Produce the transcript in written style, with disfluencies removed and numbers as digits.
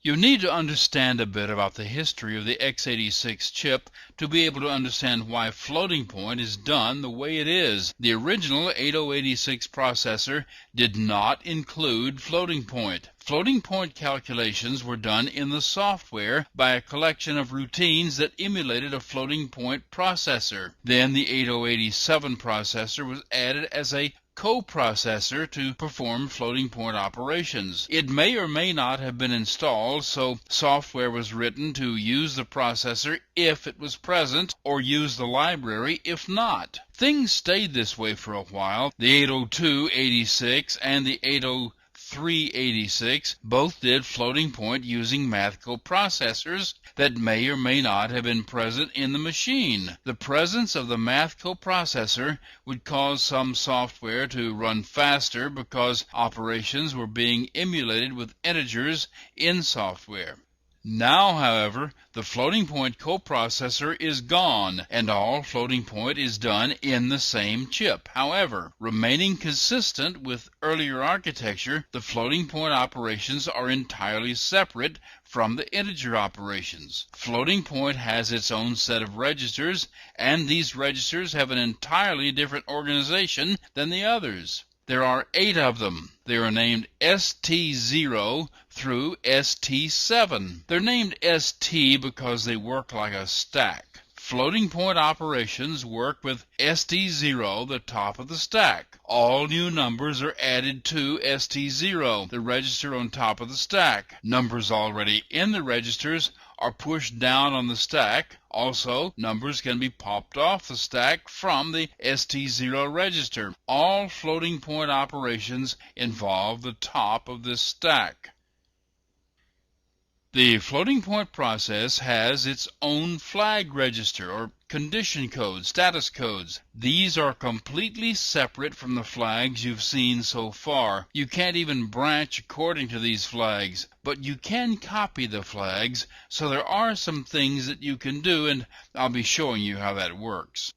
You need to understand a bit about the history of the x86 chip to be able to understand why floating point is done the way it is. The original 8086 processor did not include floating point. Floating point calculations were done in the software by a collection of routines that emulated a floating point processor. Then the 8087 processor was added as a coprocessor to perform floating point operations. It may or may not have been installed, so software was written to use the processor if it was present, or use the library if not. Things stayed this way for a while. The 802.86 and the 803.86 both did floating point using math coprocessors that may or may not have been present in the machine. The presence of the math coprocessor would cause some software to run faster because operations were being emulated with integers in software. Now, however, the floating point coprocessor is gone, and all floating point is done in the same chip. However, remaining consistent with earlier architecture, the floating point operations are entirely separate from the integer operations. Floating point has its own set of registers, and these registers have an entirely different organization than the others. There are 8 of them. They are named ST0 through ST7. They're named ST because they work like a stack. Floating point operations work with ST0, the top of the stack. All new numbers are added to ST0, the register on top of the stack. Numbers already in the registers are pushed down on the stack. Also, numbers can be popped off the stack from the ST0 register. All floating point operations involve the top of this stack. The floating point process has its own flag register or condition codes, status codes. These are completely separate from the flags you've seen so far. You can't even branch according to these flags, but you can copy the flags, so there are some things that you can do, and I'll be showing you how that works.